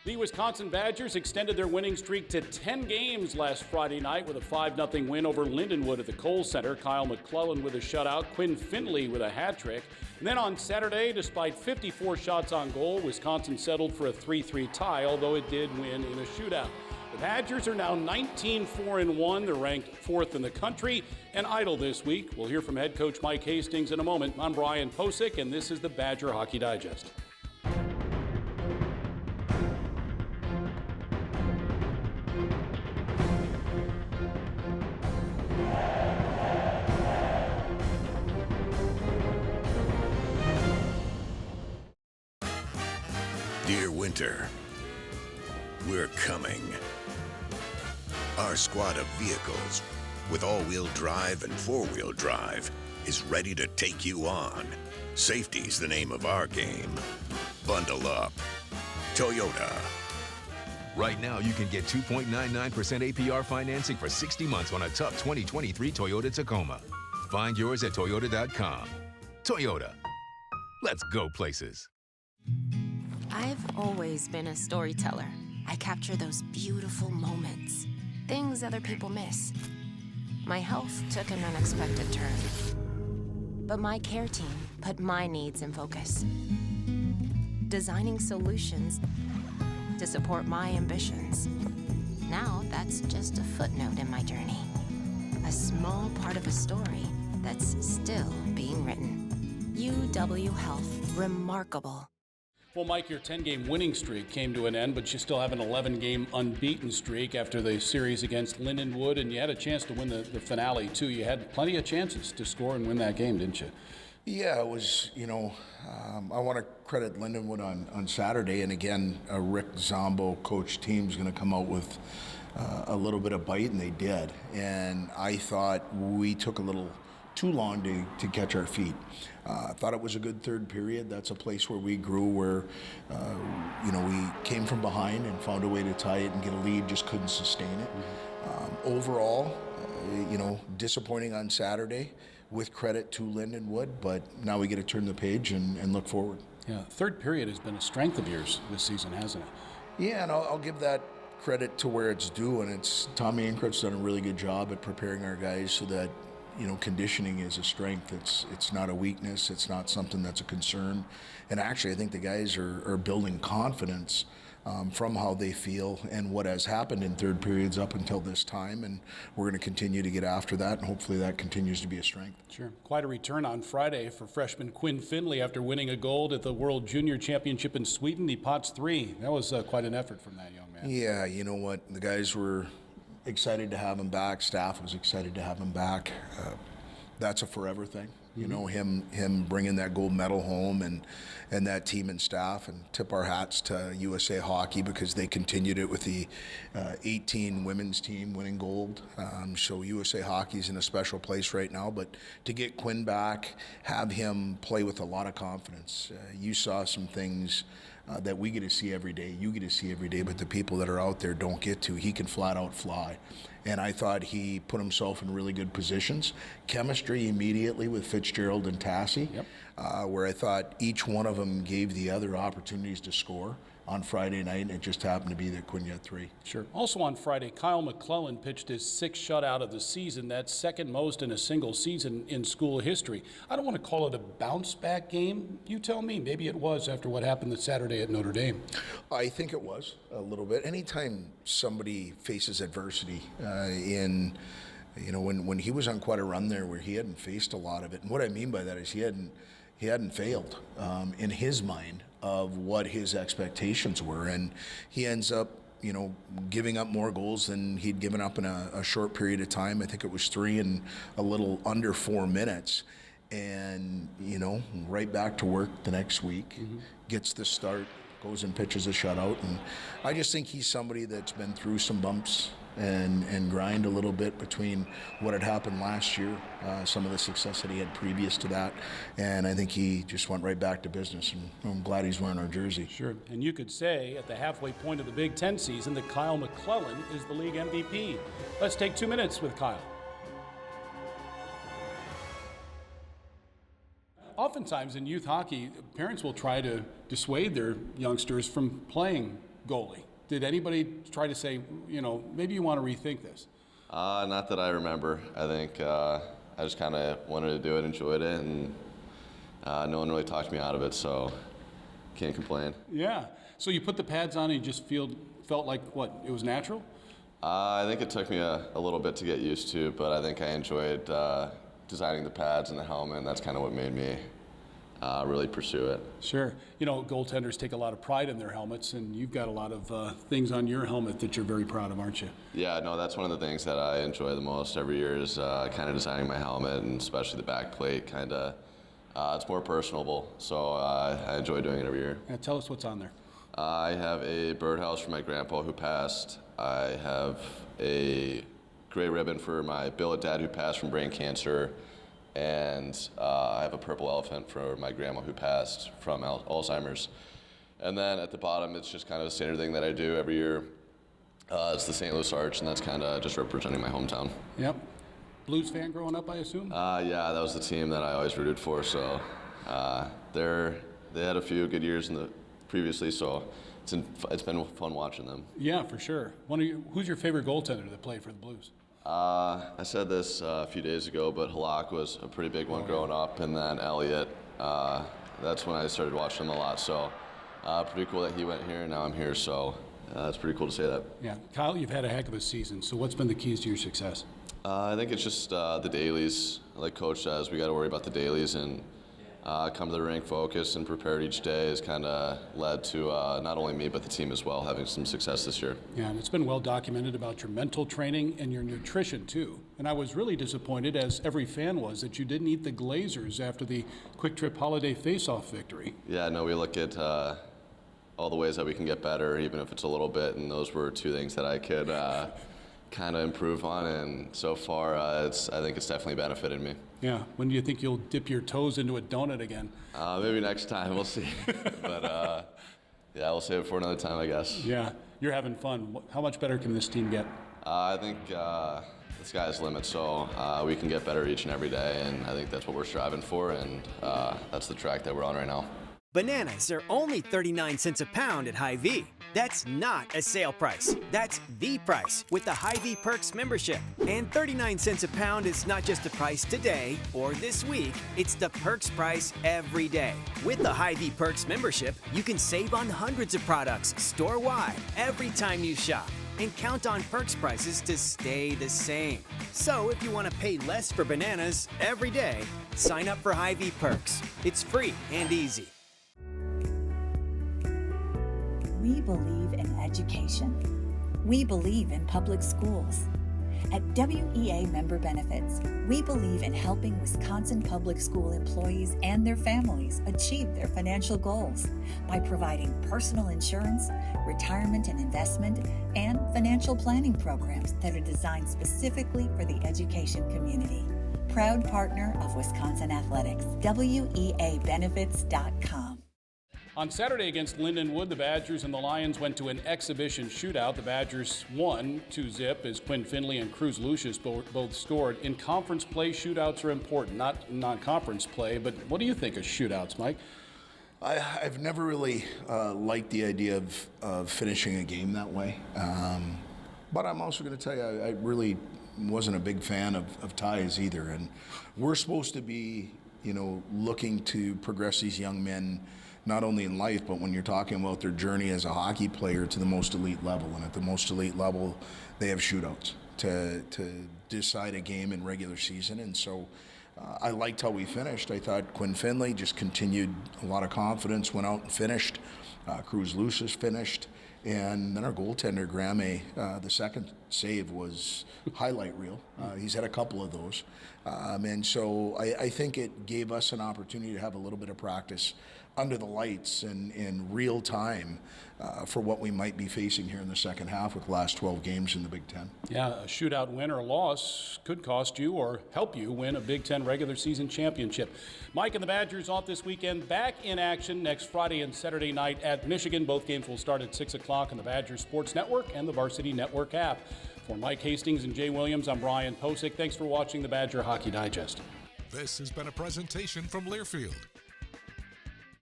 The Wisconsin Badgers extended their winning streak to 10 games last Friday night with a 5-0 win over Lindenwood at the Kohl Center. Kyle McClellan with a shutout, Quinn Finley with a hat trick. And then on Saturday, despite 54 shots on goal, Wisconsin settled for a 3-3 tie, although it did win in a shootout. The Badgers are now 19-4-1. They're ranked 4th in the country and idle this week. We'll hear from head coach Mike Hastings in a moment. I'm Brian Posick, and this is the Badger Hockey Digest. Dear winter, we're coming. Our squad of vehicles, with all-wheel drive and four-wheel drive, is ready to take you on. Safety's the name of our game. Bundle up. Toyota. Right now, you can get 2.99% APR financing for 60 months on a tough 2023 Toyota Tacoma. Find yours at Toyota.com. Toyota. Let's go places. I've always been a storyteller. I capture those beautiful moments, things other people miss. My health took an unexpected turn, but my care team put my needs in focus, designing solutions to support my ambitions. Now that's just a footnote in my journey, a small part of a story that's still being written. UW Health, remarkable. Well, Mike, your 10-game winning streak came to an end, but you still have an 11-game unbeaten streak after the series against Lindenwood, and you had a chance to win the finale, too. You had plenty of chances to score and win that game, didn't you? Yeah, it was, I want to credit Lindenwood on Saturday, and again, Rick Zombo coach team's going to come out with a little bit of bite, and they did. And I thought we took a little too long to catch our feet. I thought it was a good third period. That's a place where we grew, where we came from behind and found a way to tie it and get a lead, just couldn't sustain it. Overall, disappointing on Saturday, with credit to Lindenwood, but now we get to turn the page and look forward. Yeah, third period has been a strength of yours this season, hasn't it? Yeah, and I'll give that credit to where it's due, and it's Tommy Inkert's done a really good job at preparing our guys so that conditioning is a strength. It's not a weakness. It's not something that's a concern. And actually, I think the guys are building confidence from how they feel and what has happened in third periods up until this time. And we're going to continue to get after that, and hopefully that continues to be a strength. Sure. Quite a return on Friday for freshman Quinn Finley after winning a gold at the World Junior Championship in Sweden. He pots 3. That was quite an effort from that young man. Yeah, you know what? The guys were excited to have him back. Staff was excited to have him back. That's a forever thing. Him bringing that gold medal home and that team and staff, and tip our hats to USA Hockey because they continued it with the 18 women's team winning gold. So USA Hockey's in a special place right now, but to get Quinn back, have him play with a lot of confidence. You saw some things that we get to see every day, you get to see every day, but the people that are out there don't get to. He can flat out fly. And I thought he put himself in really good positions. Chemistry immediately with Fitzgerald and Tassie, where I thought each one of them gave the other opportunities to score on Friday night, and it just happened to be that Quinn got 3. Sure. Also on Friday, Kyle McClellan pitched his 6th shutout of the season. That's second most in a single season in school history. I don't want to call it a bounce-back game. You tell me. Maybe it was after what happened this Saturday at Notre Dame. I think it was a little bit. Anytime somebody faces adversity when he was on quite a run there where he hadn't faced a lot of it. And what I mean by that is he hadn't failed in his mind of what his expectations were, and he ends up giving up more goals than he'd given up in a short period of time. I think it was 3 in a little under 4 minutes, and right back to work the next week, gets the start, goes and pitches a shutout. And I just think he's somebody that's been through some bumps and grind a little bit between what had happened last year, some of the success that he had previous to that, and I think he just went right back to business, and I'm glad he's wearing our jersey. Sure, and you could say at the halfway point of the Big Ten season that Kyle McClellan is the league MVP. Let's take 2 minutes with Kyle. Oftentimes in youth hockey, parents will try to dissuade their youngsters from playing goalie. Did anybody try to say, maybe you want to rethink this? Not that I remember. I think I just kind of wanted to do it, enjoyed it, and no one really talked me out of it, so can't complain. Yeah. So you put the pads on and you just felt like, what, it was natural? I think it took me a little bit to get used to, but I think I enjoyed designing the pads and the helmet, and that's kind of what made me really pursue it. Sure. Goaltenders take a lot of pride in their helmets, and you've got a lot of things on your helmet that you're very proud of, aren't you? Yeah, no, that's one of the things that I enjoy the most every year is kind of designing my helmet, and especially the back plate. It's more personable, so I enjoy doing it every year. Yeah, tell us what's on there. I have a birdhouse for my grandpa who passed. I have a gray ribbon for my billet dad who passed from brain cancer. And I have a purple elephant for my grandma who passed from Alzheimer's. And then at the bottom, it's just kind of a standard thing that I do every year. It's the St. Louis Arch, and that's kind of just representing my hometown. Yep. Blues fan growing up, I assume? Yeah, that was the team that I always rooted for. So they had a few good years previously, so it's been fun watching them. Yeah, for sure. Who's your favorite goaltender that played for the Blues? I said this a few days ago, but Halak was a pretty big one growing up, and then Elliott. That's when I started watching him a lot. So pretty cool that he went here, and now I'm here. So it's pretty cool to say that. Yeah, Kyle, you've had a heck of a season. So what's been the keys to your success? I think it's just the dailies. Like Coach says, we got to worry about the dailies and come to the rink focused and prepared each day has kind of led to not only me but the team as well having some success this year. Yeah, and it's been well documented about your mental training and your nutrition too. And I was really disappointed, as every fan was, that you didn't eat the Glazers after the Quick Trip Holiday Face-Off victory. Yeah, no, we look at all the ways that we can get better, even if it's a little bit, and those were two things that I could kind of improve on, and so far I think it's definitely benefited me. Yeah, when do you think you'll dip your toes into a donut again? Maybe next time, we'll see. But yeah, we'll save it for another time, I guess. Yeah, you're having fun. How much better can this team get? I think the sky's the limit, so we can get better each and every day, and I think that's what we're striving for, and that's the track that we're on right now. Bananas are only 39 cents a pound at Hy-Vee. That's not a sale price. That's the price with the Hy-Vee Perks membership. And 39 cents a pound is not just the price today or this week, it's the Perks price every day. With the Hy-Vee Perks membership, you can save on hundreds of products store-wide every time you shop. And count on Perks prices to stay the same. So if you want to pay less for bananas every day, sign up for Hy-Vee Perks. It's free and easy. We believe in education. We believe in public schools. At WEA Member Benefits, we believe in helping Wisconsin public school employees and their families achieve their financial goals by providing personal insurance, retirement and investment, and financial planning programs that are designed specifically for the education community. Proud partner of Wisconsin Athletics, WEAbenefits.com. On Saturday against Lindenwood, the Badgers and the Lions went to an exhibition shootout. The Badgers won 2-0 as Quinn Finley and Cruz Lucius both scored. In conference play, shootouts are important, not non-conference play. But what do you think of shootouts, Mike? I've never really liked the idea of finishing a game that way. But I'm also going to tell you, I really wasn't a big fan of ties either. And we're supposed to be, looking to progress these young men not only in life, but when you're talking about their journey as a hockey player to the most elite level. And at the most elite level, they have shootouts to decide a game in regular season. And so I liked how we finished. I thought Quinn Finley just continued a lot of confidence, went out and finished. Cruz Lucius finished. And then our goaltender, Grame, the second save was highlight reel. He's had a couple of those. And so I think it gave us an opportunity to have a little bit of practice under the lights and in real time for what we might be facing here in the second half with the last 12 games in the Big Ten. Yeah, a shootout win or loss could cost you or help you win a Big Ten regular season championship. Mike and the Badgers off this weekend, back in action next Friday and Saturday night at Michigan. Both games will start at 6 o'clock on the Badgers Sports Network and the Varsity Network app. For Mike Hastings and Jay Williams, I'm Brian Posick. Thanks for watching the Badger Hockey Digest. This has been a presentation from Learfield,